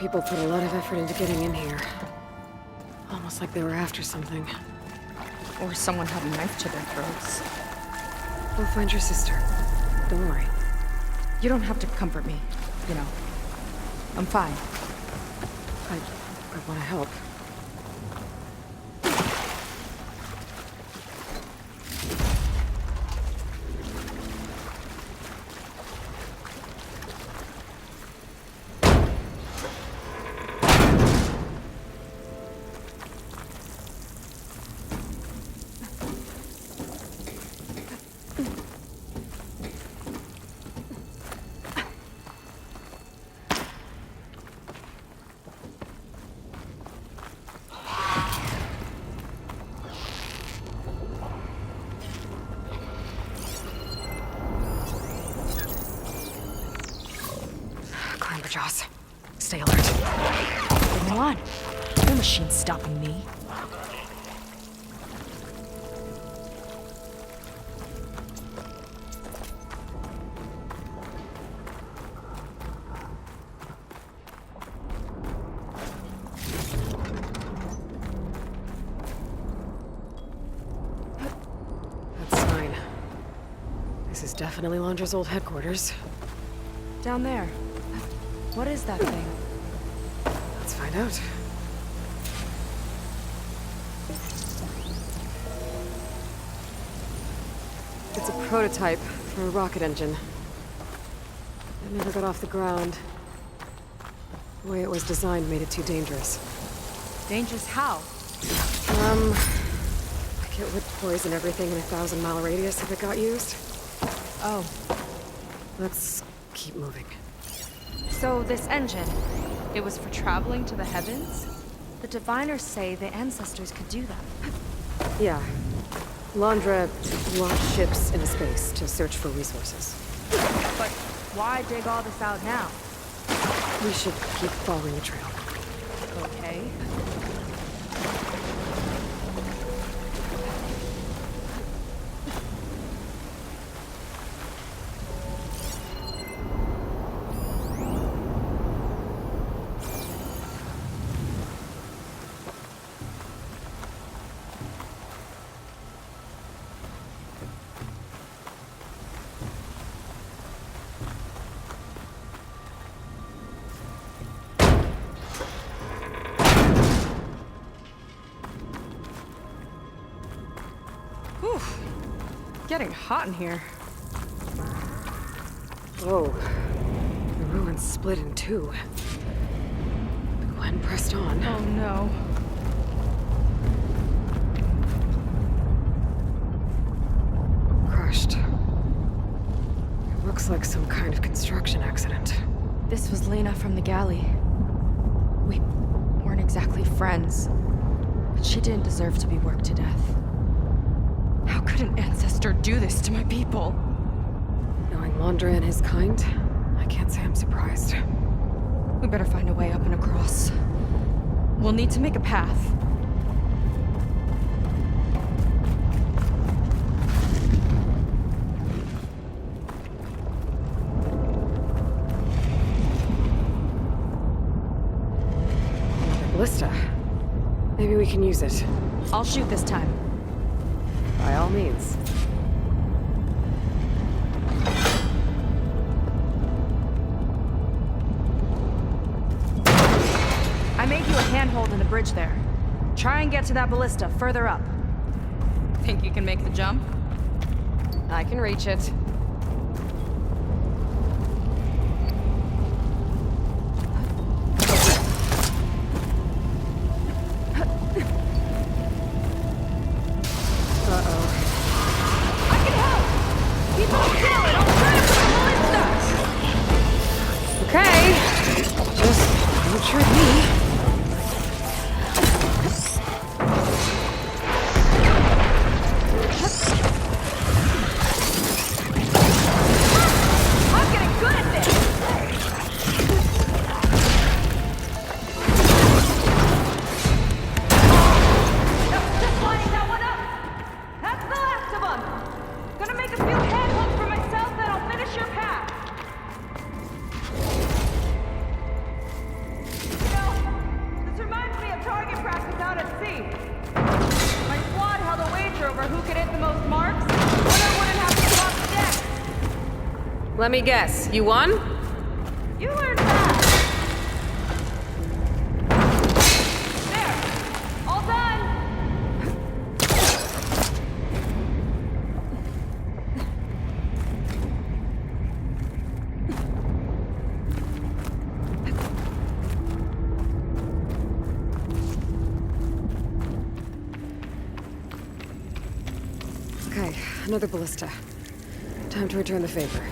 people put a lot of effort into getting in here. Almost like they were after something. Or someone had a knife to their throats. We'll find your sister. Don't worry. You don't have to comfort me, you know. I'm fine. I want to help. Joss, stay alert. Bring on. No machine's stopping me. That's fine. This is definitely Londra's old headquarters. Down there. What is that thing? Let's find out. It's a prototype for a rocket engine. It never got off the ground. The way it was designed made it too dangerous. Dangerous how? Like it would poison everything in a 1,000-mile radius if it got used. Oh. Let's keep moving. So this engine, it was for traveling to the heavens? The diviners say the ancestors could do that. Yeah. Londra launched ships into space to search for resources. But why dig all this out now? We should keep following the trail. Okay. Whew. Getting hot in here. Whoa. The ruins split in two. The Gwen pressed on. Oh no. Crushed. It looks like some kind of construction accident. This was Lena from the galley. We weren't exactly friends, but she didn't deserve to be worked to death. How could an ancestor do this to my people? Knowing Londra and his kind, I can't say I'm surprised. We better find a way up and across. We'll need to make a path. Ballista. Maybe we can use it. I'll shoot this time. By all means. I made you a handhold in the bridge there. Try and get to that ballista further up. Think you can make the jump? I can reach it. Let me guess, you won? You learned that! There! All done! Okay, another ballista. Time to return the favor.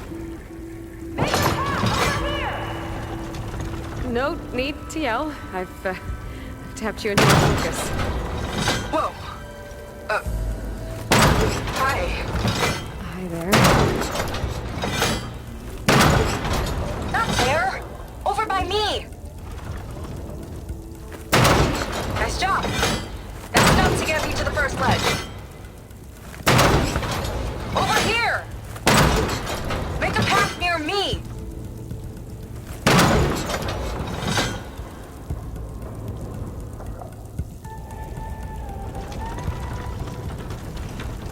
No need to yell. I've tapped you into your focus. Whoa. Hi. Hi there. Not there. Over by me. Nice job. That's enough to get me to the first ledge. Over here. Make a path near me.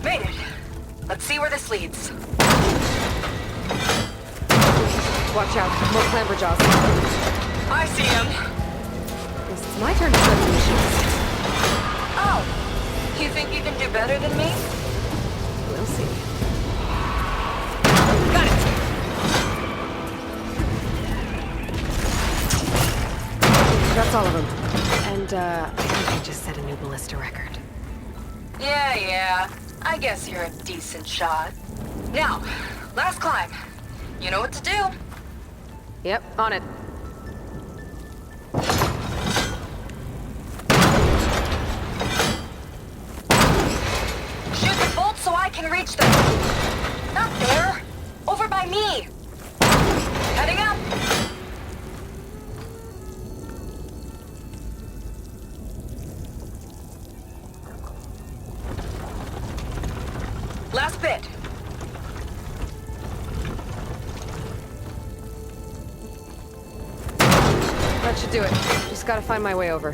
Made it. Let's see where this leads. Watch out, more clamberjaws. I see him. Guess it's my turn to start the missions. Oh, you think you can do better than me? We'll see. Got it. That's all of them. And, I think I just set a new ballista record. Yeah. I guess you're a decent shot. Now, last climb. You know what to do. Yep, on it. Shoot the bolts so I can reach them. Not there. Over by me. Heading up. Last bit. That should do it. Just gotta find my way over.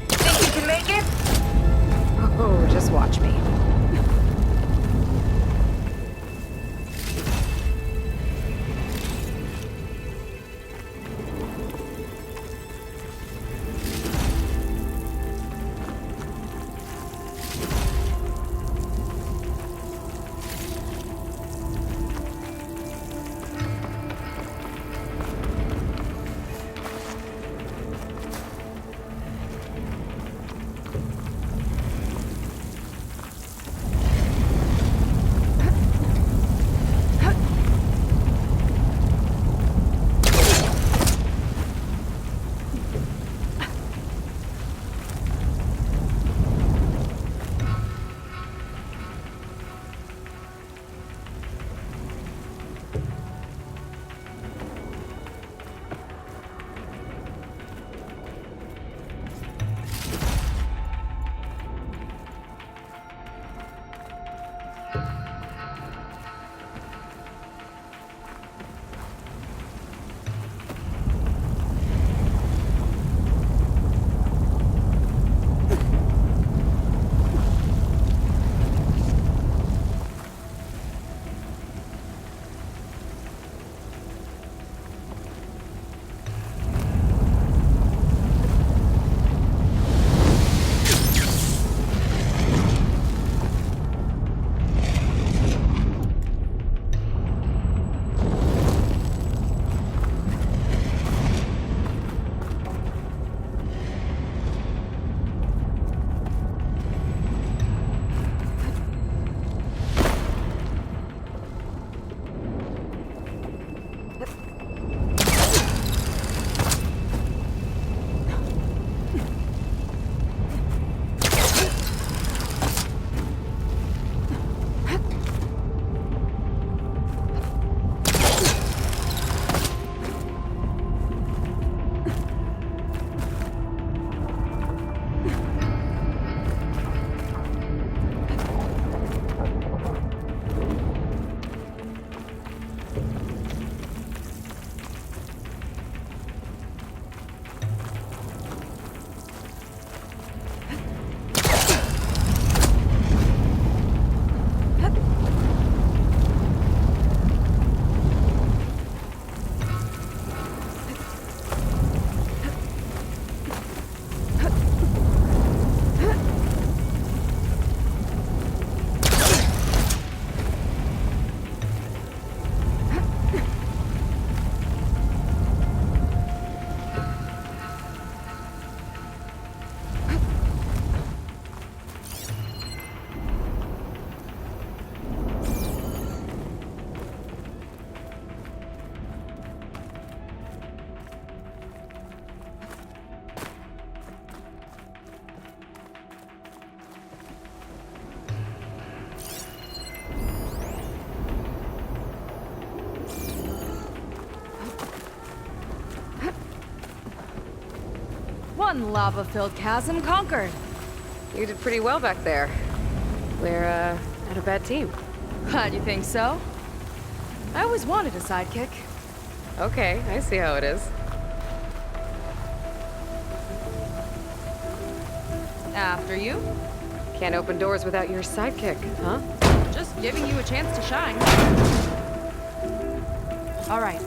Think you can make it? Oh, just watch me. One lava-filled chasm conquered. You did pretty well back there. We're, at a bad team. Glad you think so. I always wanted a sidekick. Okay, I see how it is. After you. Can't open doors without your sidekick, huh? Just giving you a chance to shine. All right,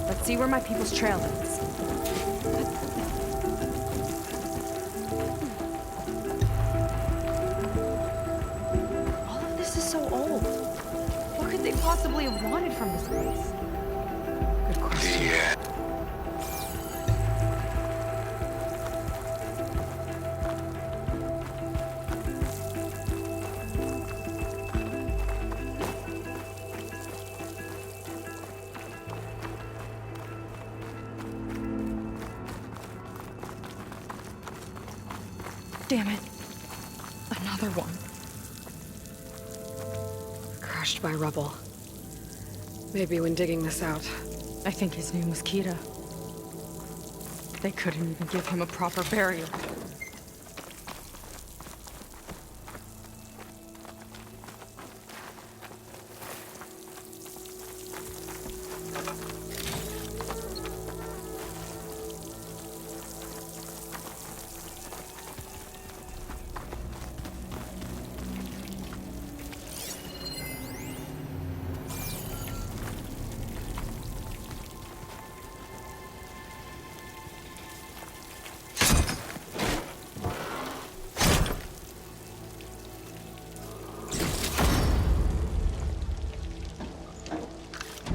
let's see where my people's trail leads. All of this is so old. What could they possibly have wanted from this place? Good question. Damn it. Another one. Crushed by rubble. Maybe when digging this out. I think his name was Kira. They couldn't even give him a proper burial.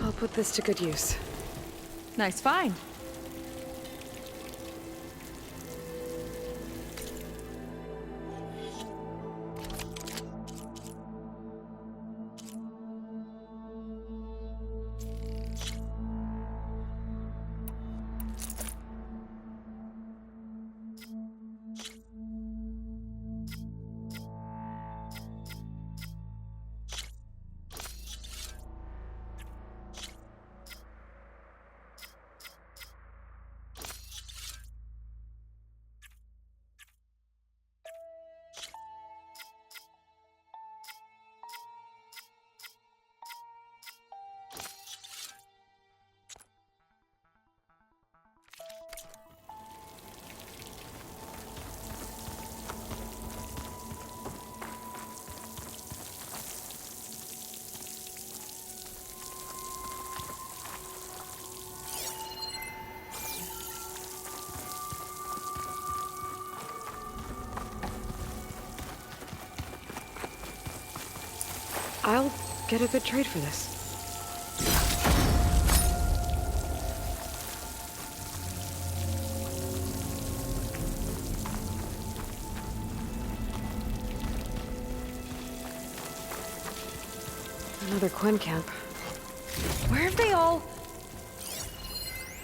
I'll put this to good use. Nice find. I'll get a good trade for this. Another Quen camp. Where have they all...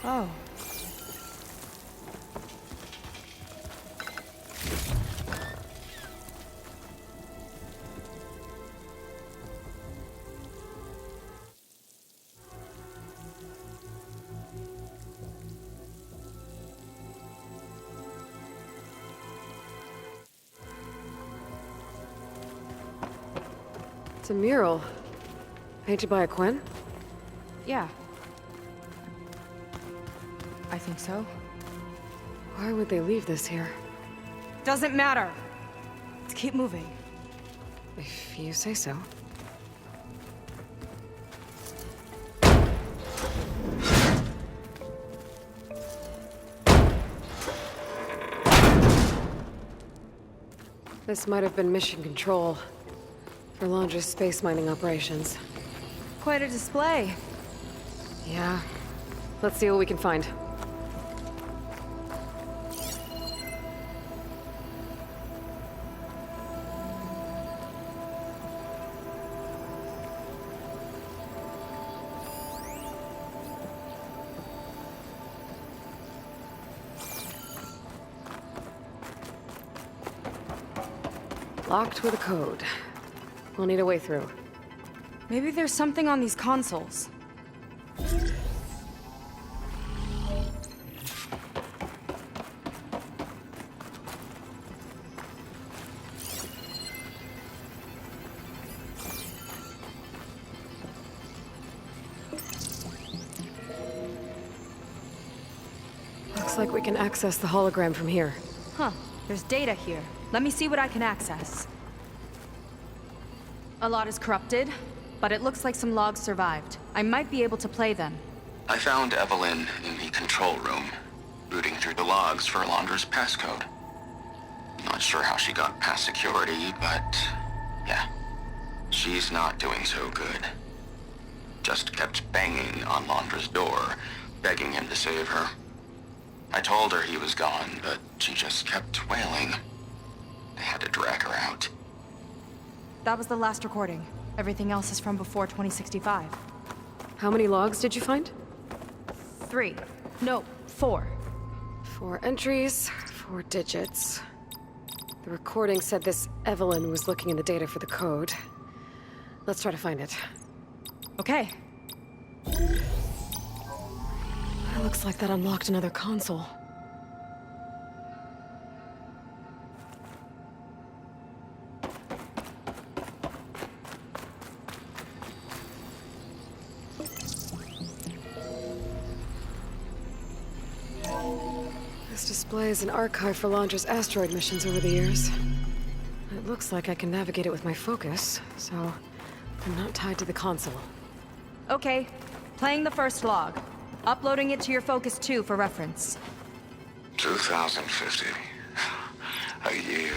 Oh. It's a mural. Painted by a Quen? Yeah. I think so. Why would they leave this here? Doesn't matter. Let's keep moving. If you say so. This might have been mission control for Londra's space mining operations. Quite a display. Yeah. Let's see what we can find. Locked with a code. We'll need a way through. Maybe there's something on these consoles. Looks like we can access the hologram from here. Huh. There's data here. Let me see what I can access. A lot is corrupted, but it looks like some logs survived. I might be able to play them. I found Evelyn in the control room, rooting through the logs for Alondra's passcode. Not sure how she got past security, but yeah, she's not doing so good. Just kept banging on Alondra's door, begging him to save her. I told her he was gone, but she just kept wailing. They had to drag her out. That was the last recording. Everything else is from before 2065. How many logs did you find? 3. No, 4. 4 entries, 4 digits. The recording said this Evelyn was looking in the data for the code. Let's try to find it. Okay. It looks like that unlocked another console. This displays an archive for Alondra's asteroid missions over the years. It looks like I can navigate it with my focus, so I'm not tied to the console. Okay. Playing the first log. Uploading it to your Focus 2 for reference. 2050. A year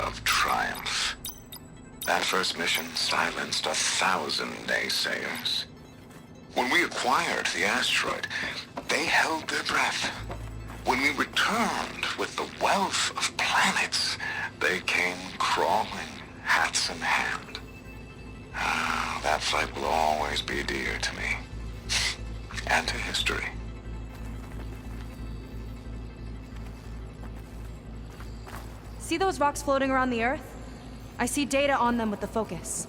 of triumph. That first mission silenced 1,000 naysayers. When we acquired the asteroid, they held their breath. When we returned with the wealth of planets, they came crawling, hats in hand. Ah, that fight will always be dear to me. And to history. See those rocks floating around the Earth? I see data on them with the Focus.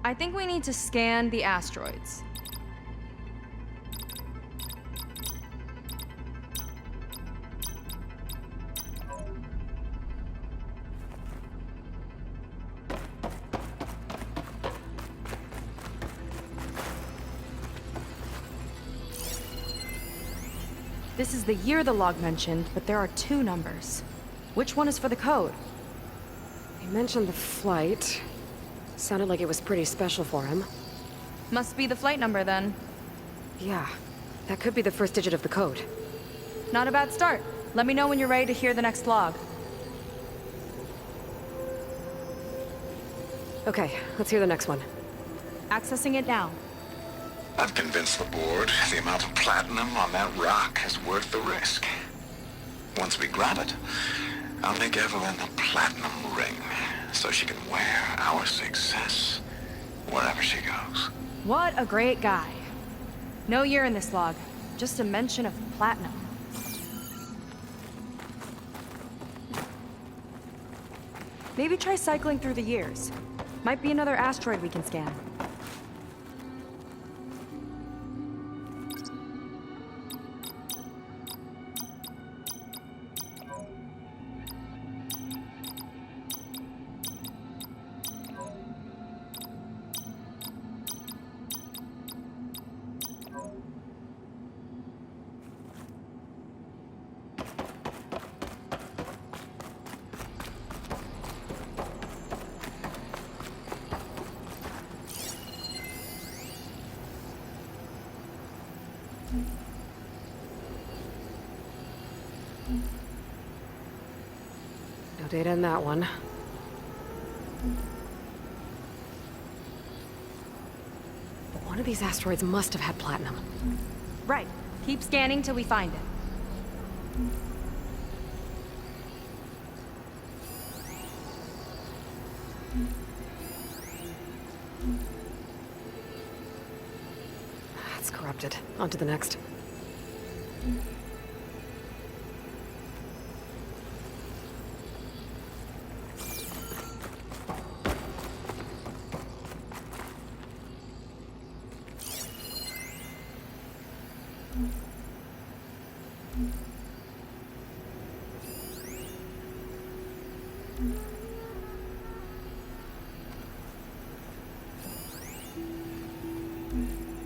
I think we need to scan the asteroids. This is the year the log mentioned, but there are 2 numbers. Which one is for the code? He mentioned the flight. Sounded like it was pretty special for him. Must be the flight number then. Yeah, that could be the first digit of the code. Not a bad start. Let me know when you're ready to hear the next log. Okay, let's hear the next one. Accessing it now. I've convinced the board the amount of platinum on that rock is worth the risk. Once we grab it, I'll make Evelyn a platinum ring so she can wear our success wherever she goes. What a great guy. No year in this log, just a mention of platinum. Maybe try cycling through the years. Might be another asteroid we can scan. No data in that one. One of these asteroids must have had platinum. Right. Keep scanning till we find it. It's corrupted. On to the next.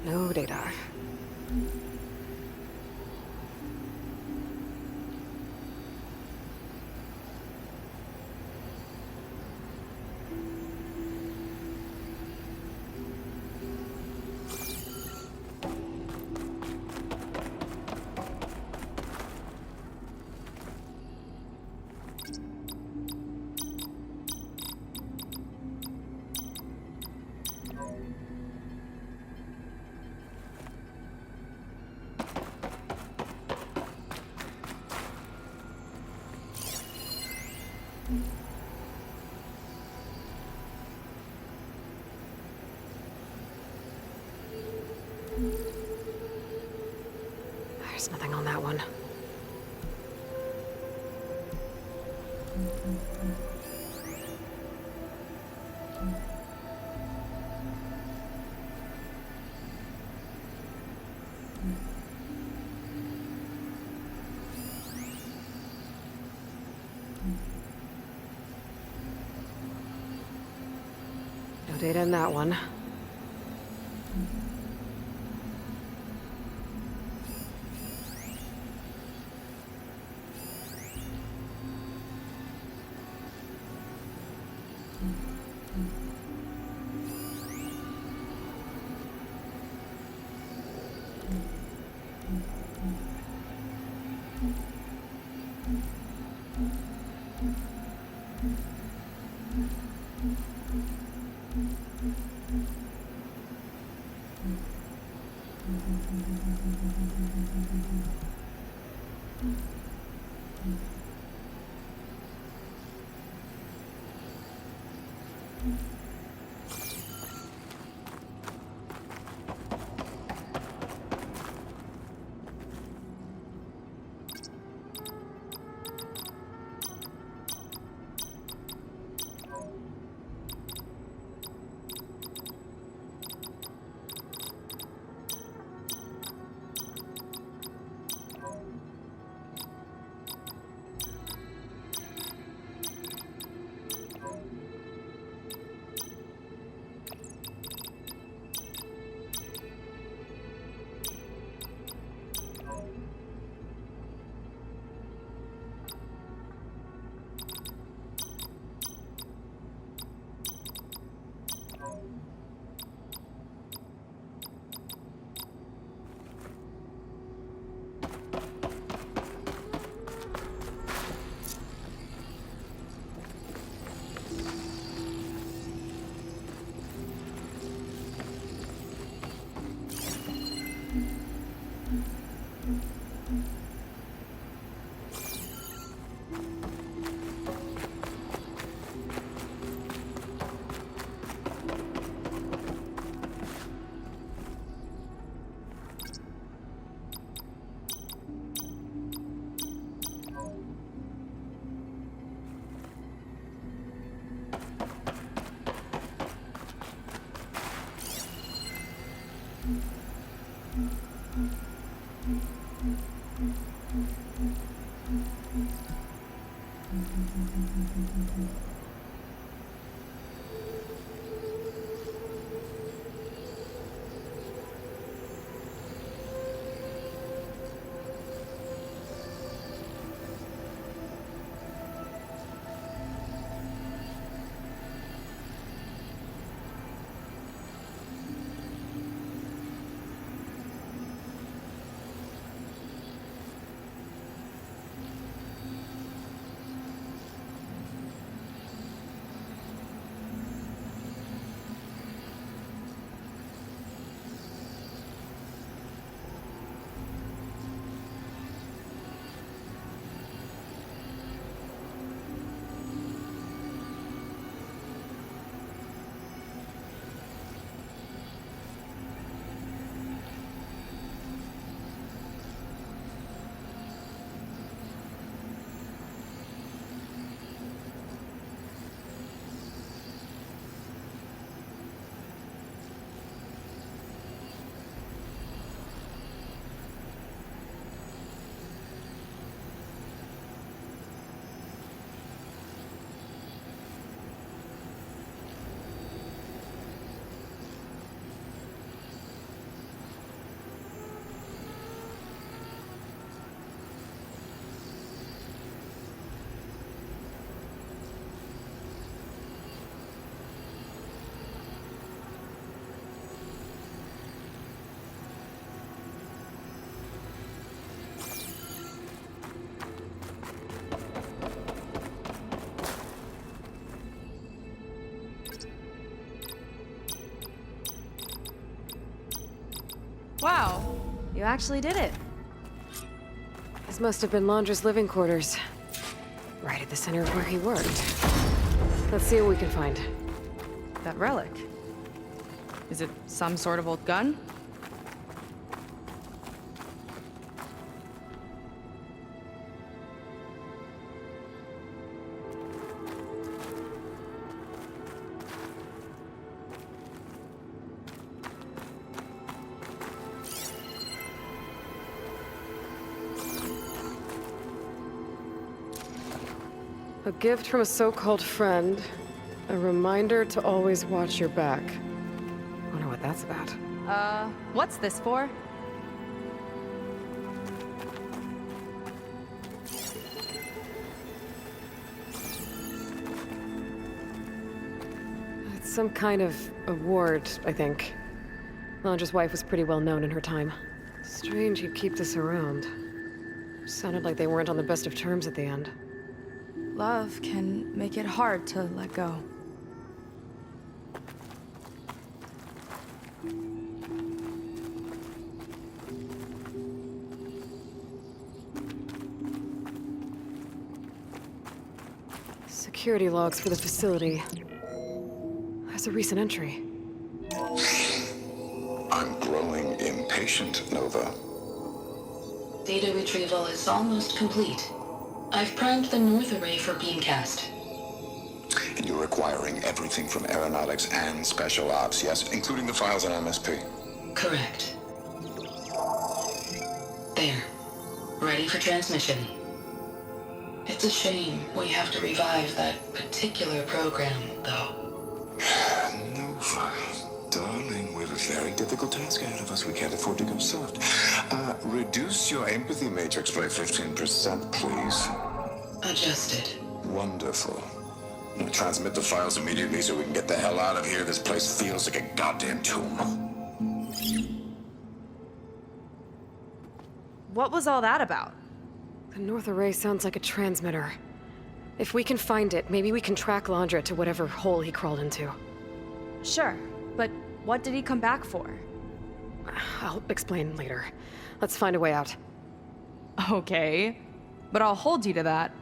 No data. There's nothing on that one. No data in that one. Wow, you actually did it. This must have been Londra's living quarters. Right at the center of where he worked. Let's see what we can find. That relic. Is it some sort of old gun? A gift from a so-called friend. A reminder to always watch your back. Wonder what that's about. What's this for? It's some kind of award, I think. Londra's wife was pretty well known in her time. Strange he'd keep this around. Sounded like they weren't on the best of terms at the end. Love can make it hard to let go. Security logs for the facility. There's a recent entry. I'm growing impatient, Nova. Data retrieval is almost complete. I've primed the North Array for beamcast. And you're acquiring everything from aeronautics and special ops, yes? Including the files on MSP. Correct. There. Ready for transmission. It's a shame we have to revive that particular program, though. Nova, darling, we have a very difficult task ahead of us. We can't afford to go soft. Reduce your empathy matrix by 15%, please. Adjusted. Wonderful. Now transmit the files immediately so we can get the hell out of here. This place feels like a goddamn tomb. What was all that about? The North Array sounds like a transmitter. If we can find it, maybe we can track Londra to whatever hole he crawled into. Sure, but what did he come back for? I'll explain later. Let's find a way out. Okay, but I'll hold you to that.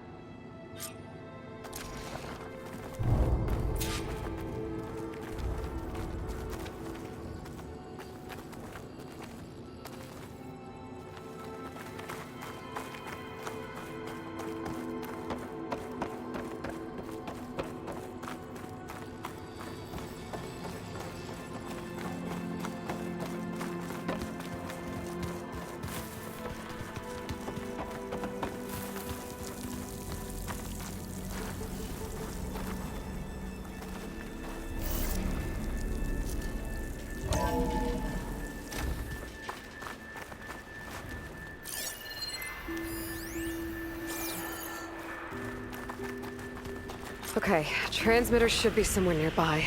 Okay, transmitter should be somewhere nearby.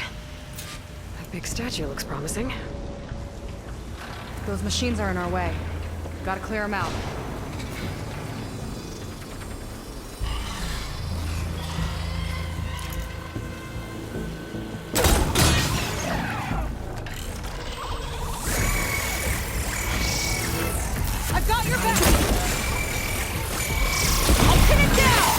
That big statue looks promising. Those machines are in our way. Gotta clear them out. I've got your back! I'll pin it down!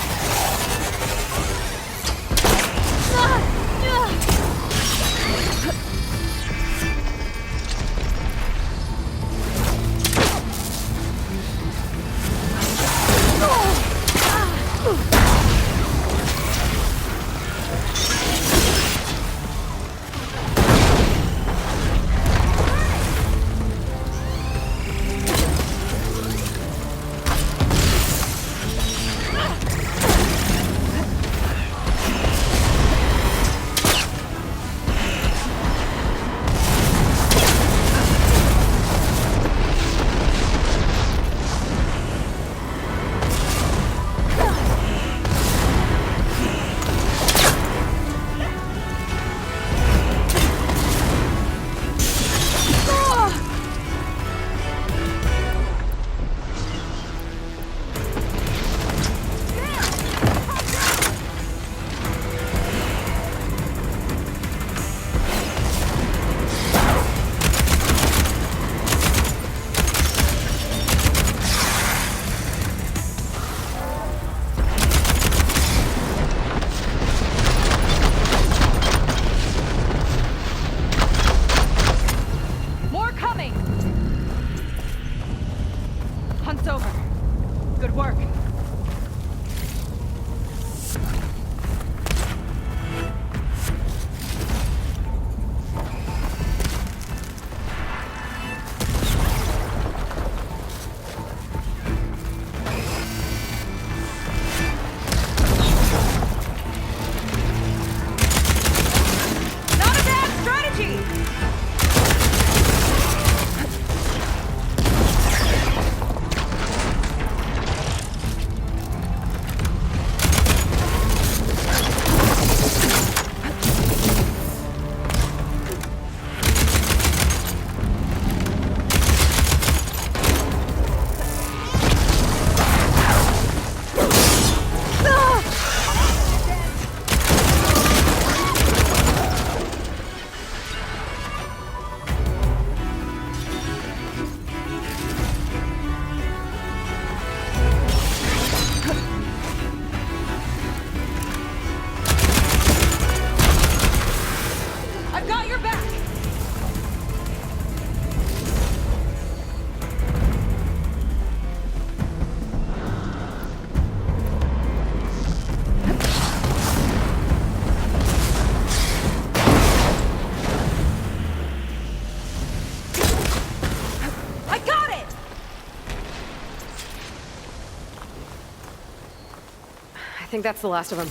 think that's the last of them.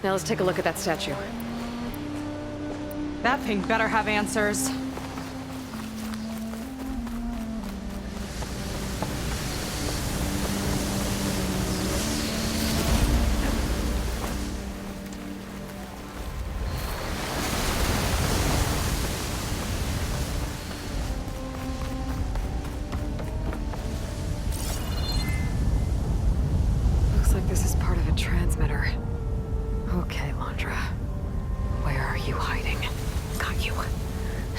Now let's take a look at that statue. That thing better have answers. Looks like this is part of a transmitter. Okay, Londra. Where are you hiding? Got you.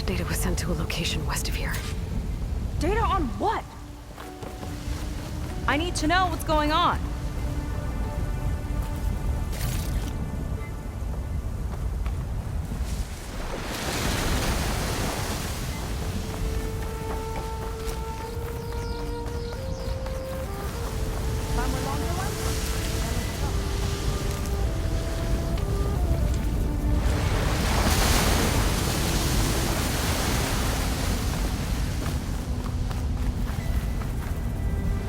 Data was sent to a location west of here. Data on what? I need to know what's going on.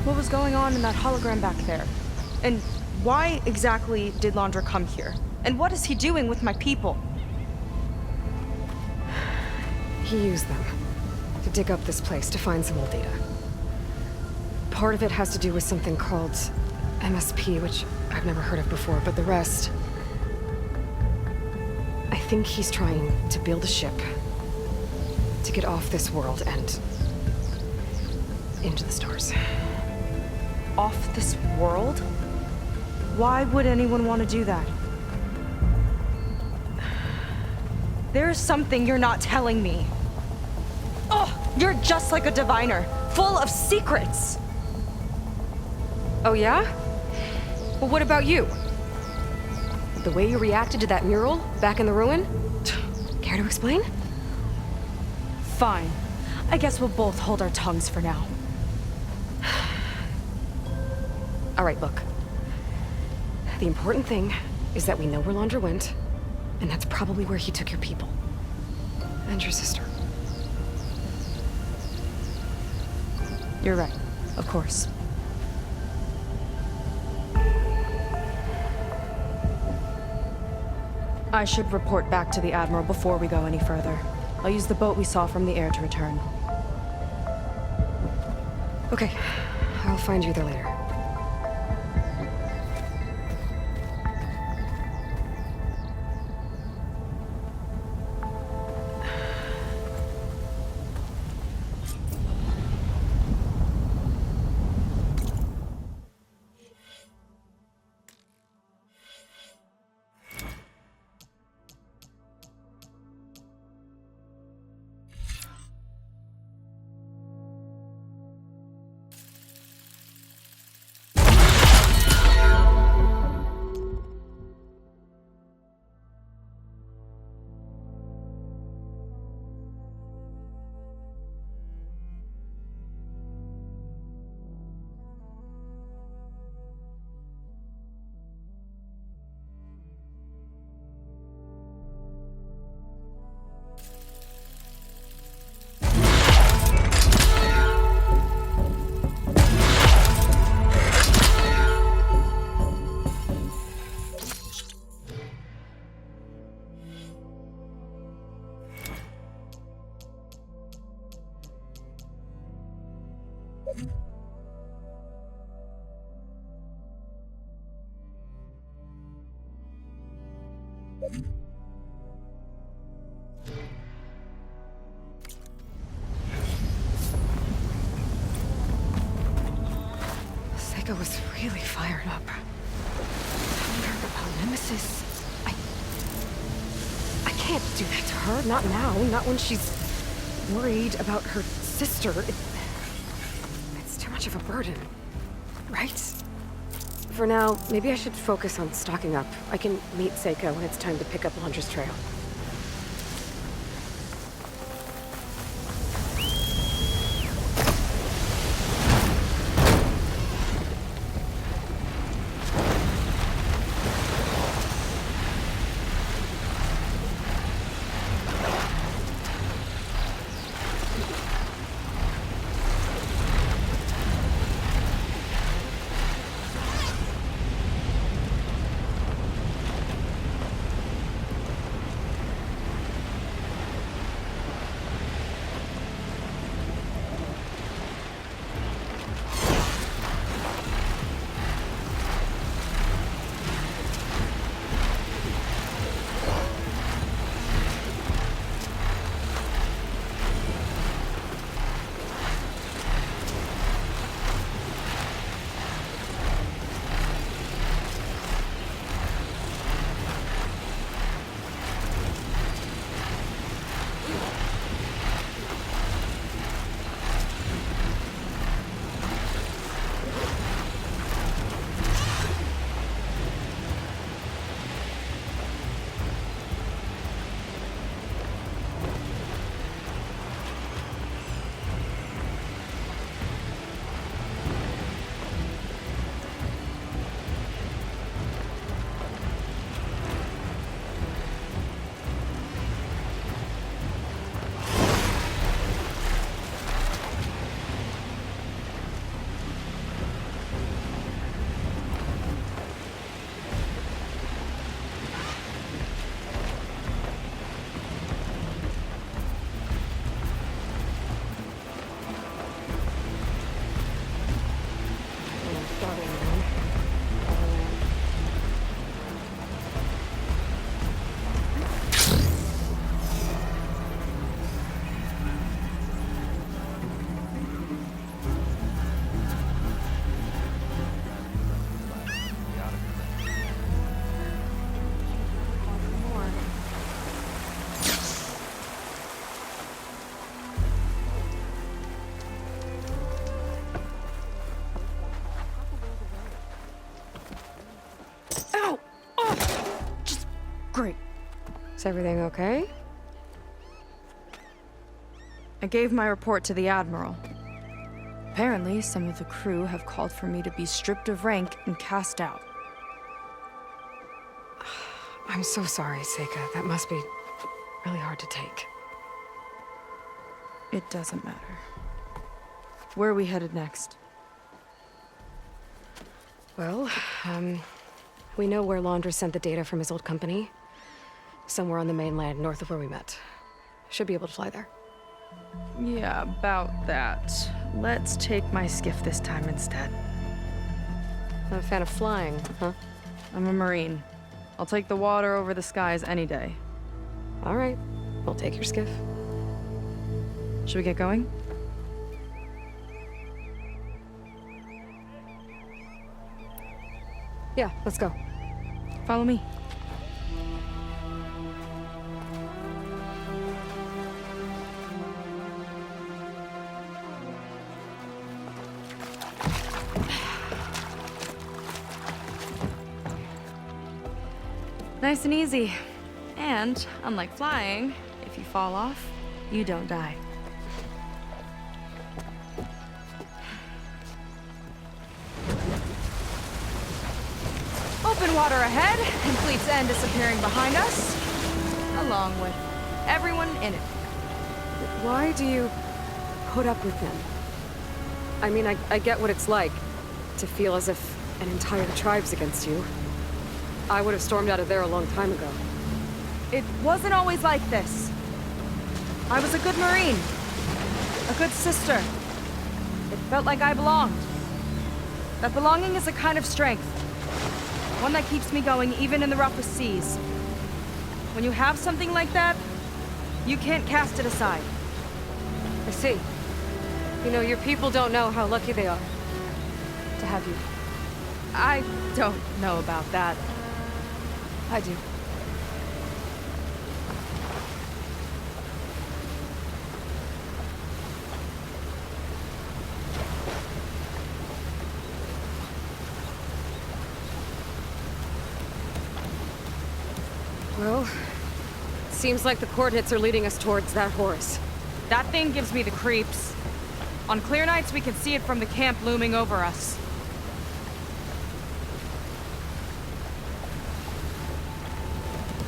What was going on in that hologram back there? And why exactly did Londra come here? And what is he doing with my people? He used them to dig up this place to find some old data. Part of it has to do with something called MSP, which I've never heard of before, but the rest... I think he's trying to build a ship to get off this world and into the stars. Off this world? Why would anyone want to do that? There's something you're not telling me. Oh, you're just like a diviner, full of secrets. Oh yeah? Well, what about you? The way you reacted to that mural back in the ruin? Care to explain? Fine. I guess we'll both hold our tongues for now. All right, look. The important thing is that we know where Londra went, and that's probably where he took your people. And your sister. You're right, of course. I should report back to the Admiral before we go any further. I'll use the boat we saw from the air to return. Okay, I'll find you there later. Seika was really fired up. Telling her about Nemesis. I can't do that to her. Not now. Not when she's worried about her sister. It's too much of a burden. Right? For now, maybe I should focus on stocking up. I can meet Seika when it's time to pick up Londra's trail. Is everything okay? I gave my report to the Admiral. Apparently, some of the crew have called for me to be stripped of rank and cast out. I'm so sorry, Seika. That must be really hard to take. It doesn't matter. Where are we headed next? Well, we know where Laundra sent the data from his old company. Somewhere on the mainland, north of where we met. Should be able to fly there. Yeah, about that. Let's take my skiff this time instead. Not a fan of flying, huh? I'm a Marine. I'll take the water over the skies any day. All right. We'll take your skiff. Should we get going? Yeah, let's go. Follow me. Nice and easy. And, unlike flying, if you fall off, you don't die. Open water ahead, and Fleet's End disappearing behind us, along with everyone in it. Why do you put up with them? I mean, I get what it's like to feel as if an entire tribe's against you. I would have stormed out of there a long time ago. It wasn't always like this. I was a good Marine. A good sister. It felt like I belonged. That belonging is a kind of strength. One that keeps me going even in the roughest seas. When you have something like that, you can't cast it aside. I see. You know, your people don't know how lucky they are to have you. I don't know about that. I do. Well, seems like the coordinates are leading us towards that Horus. That thing gives me the creeps. On clear nights, we can see it from the camp looming over us.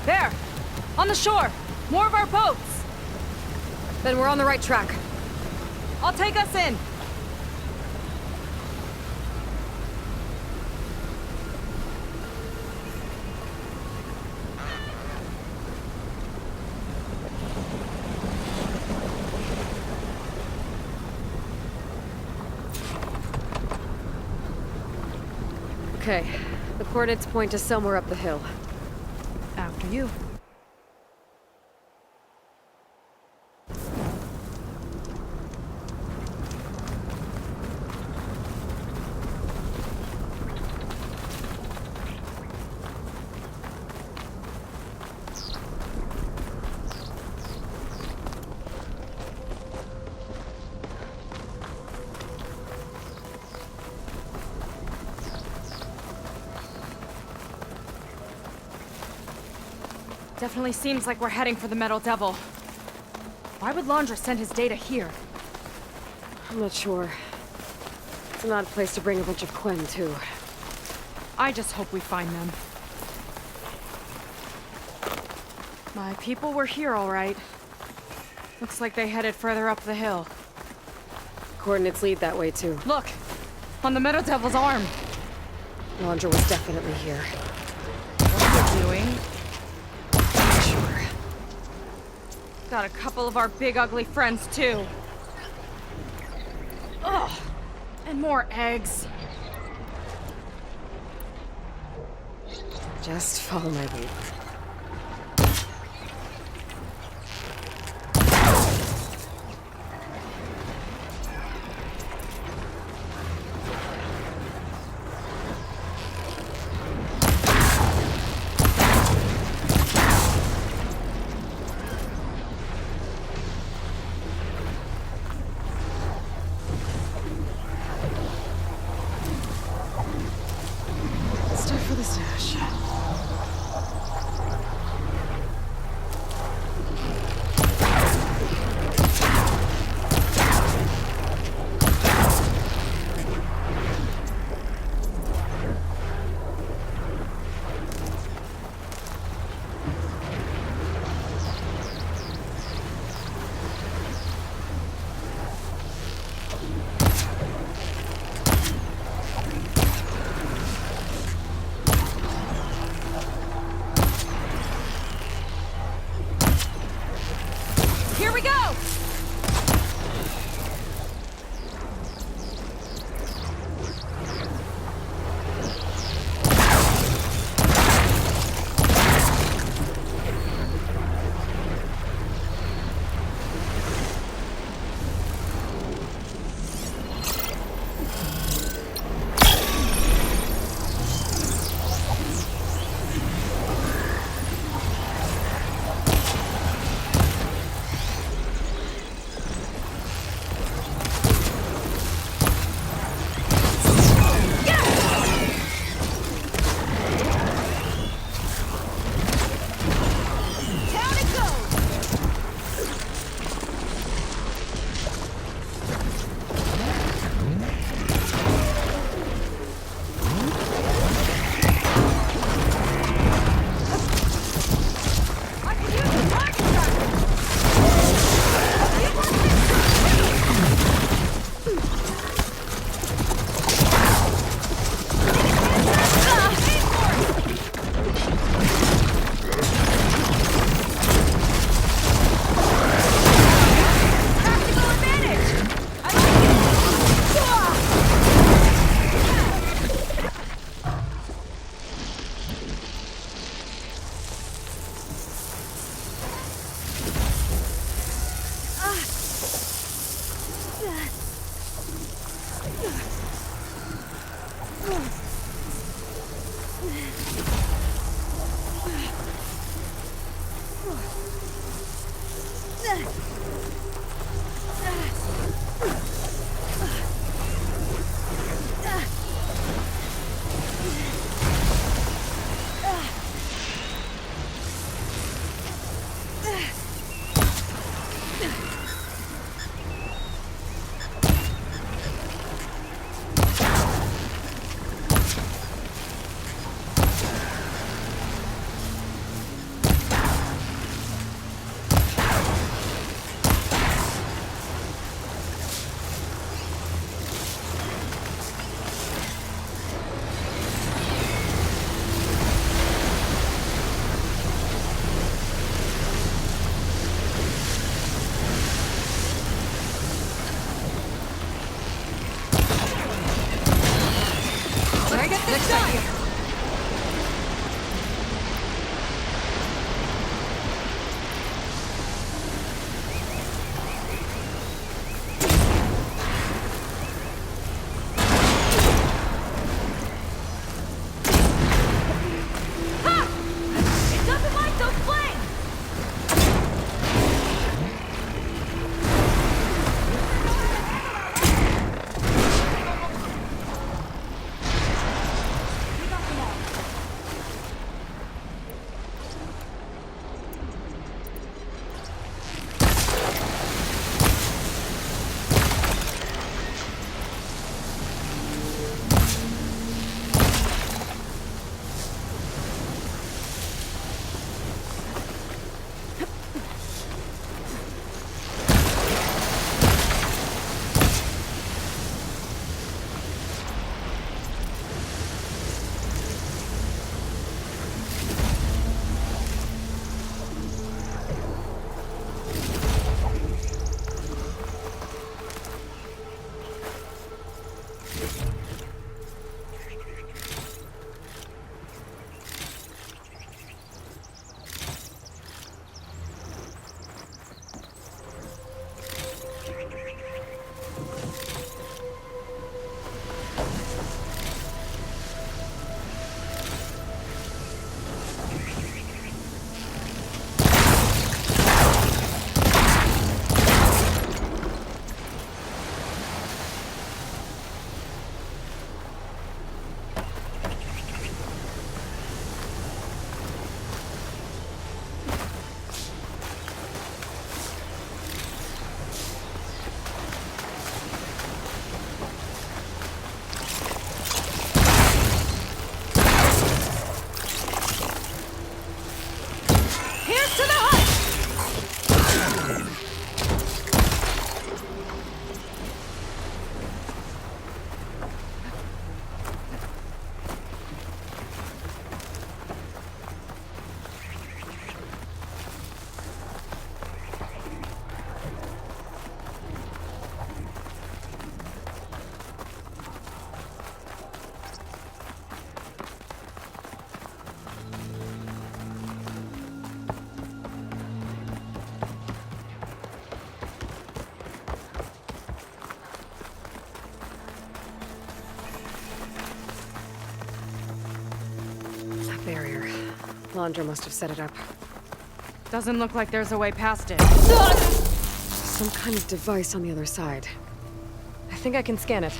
There! On the shore! More of our boats! Then we're on the right track. I'll take us in! Okay, the coordinates point to somewhere up the hill. After you. Definitely seems like we're heading for the Metal Devil. Why would Laundra send his data here? I'm not sure. It's an odd place to bring a bunch of Quen, too. I just hope we find them. My people were here, all right. Looks like they headed further up the hill. Coordinates lead that way, too. Look! On the Metal Devil's arm! Laundra was definitely here. What are you doing? Not sure. Got a couple of our big ugly friends, too. Ugh! And more eggs. Just follow my lead. Stuff for the stash. Barrier. Laundra must have set it up. Doesn't look like there's a way past it. Some kind of device on the other side. I think I can scan it.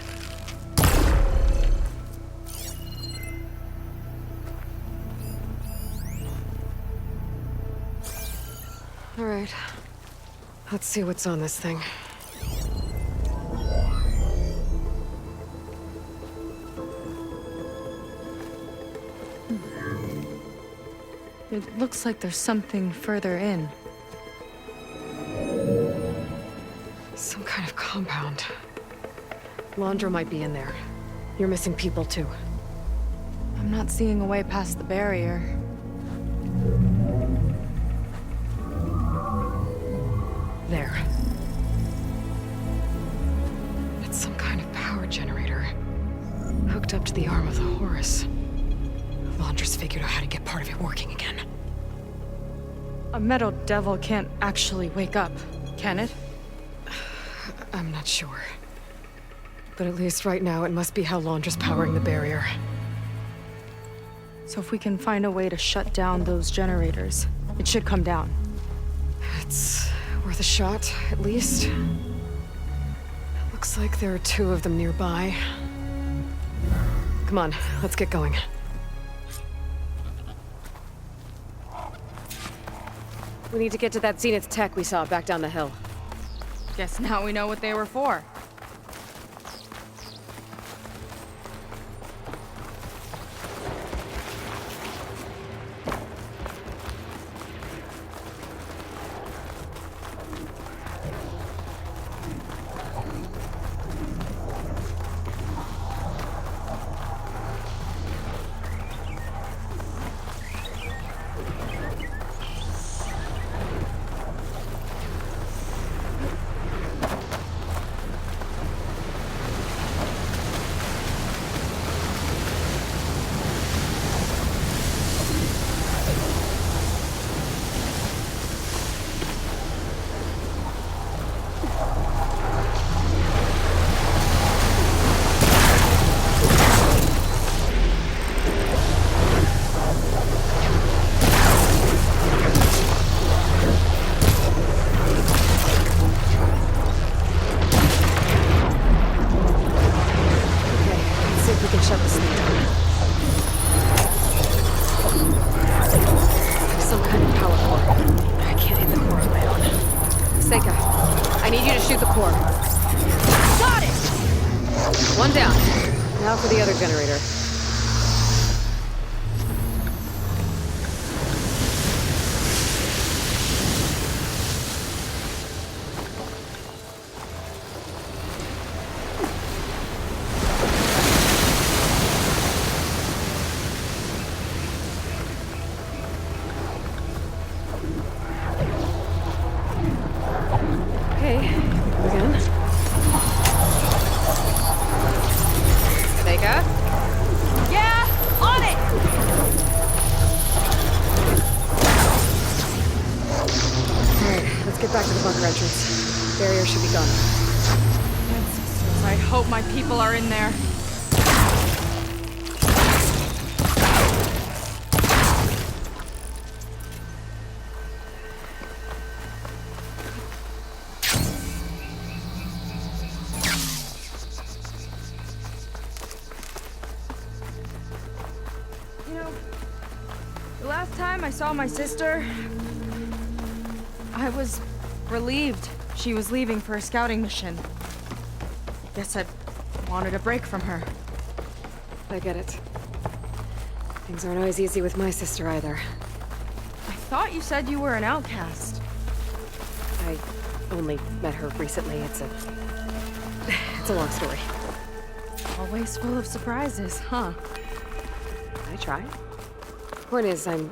All right. Let's see what's on this thing. It looks like there's something further in. Some kind of compound. Laundra might be in there. You're missing people too. I'm not seeing a way past the barrier. There. It's some kind of power generator. Hooked up to the arm of the Horus. Laundra's figured out how to get part of it working again. A metal devil can't actually wake up, can it? I'm not sure. But at least right now, it must be how Laundra's powering the barrier. So if we can find a way to shut down those generators, it should come down. It's worth a shot, at least. Looks like there are 2 of them nearby. Come on, let's get going. We need to get to that Zenith tech we saw back down the hill. Guess now we know what they were for. Now for the other generator. Okay, again. Vega? Yeah, on it! Alright, let's get back to the bunker entrance. Barrier should be gone. Ancestors, I hope my people are in there. You know, the last time I saw my sister, I was relieved she was leaving for a scouting mission. Guess I wanted a break from her. I get it. Things aren't always easy with my sister either. I thought you said you were an outcast. I only met her recently. It's a long story. Always full of surprises, huh? I try. Point is, I'm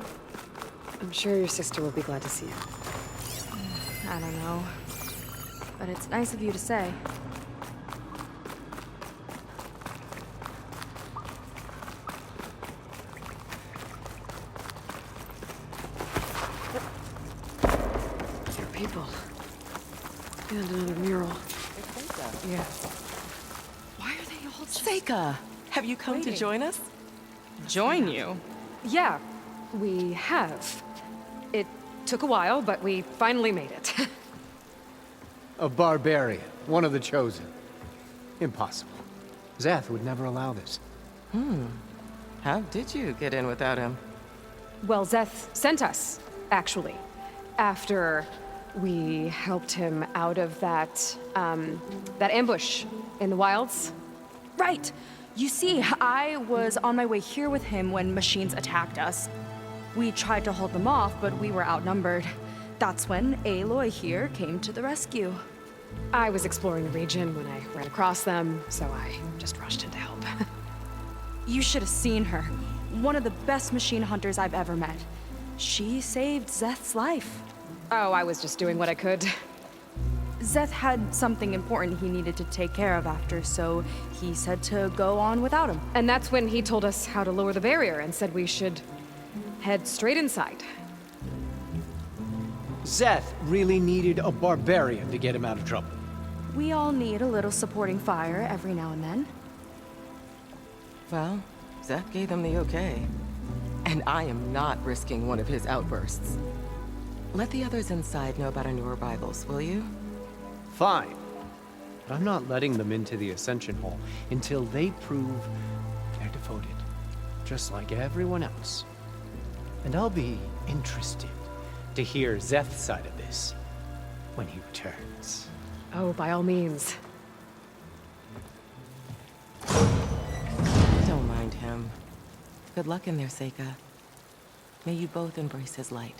sure your sister will be glad to see you. I don't know. But it's nice of you to say. Your people. And another mural. Yeah. Why are they all just Seika, have you come to waiting. join us? join you? Yeah, we have. It took a while, but we finally made it. A barbarian, one of the chosen. Impossible. Zeth would never allow this. How did you get in without him? Well, Zeth sent us, actually, after we helped him out of that ambush in the wilds. Right. You see, I was on my way here with him when machines attacked us. We tried to hold them off, but we were outnumbered. That's when Aloy here came to the rescue. I was exploring the region when I ran across them, so I just rushed in to help. You should have seen her. One of the best machine hunters I've ever met. She saved Zeth's life. Oh, I was just doing what I could. Zeth had something important he needed to take care of after, so he said to go on without him. And that's when he told us how to lower the barrier and said we should head straight inside. Zeth really needed a barbarian to get him out of trouble. We all need a little supporting fire every now and then. Well, Zeth gave them the okay. And I am not risking one of his outbursts. Let the others inside know about our new arrivals, will you? Fine. But I'm not letting them into the Ascension Hall until they prove they're devoted. Just like everyone else. And I'll be interested to hear Zeth's side of this when he returns. Oh, by all means. Don't mind him. Good luck in there, Seika. May you both embrace his light.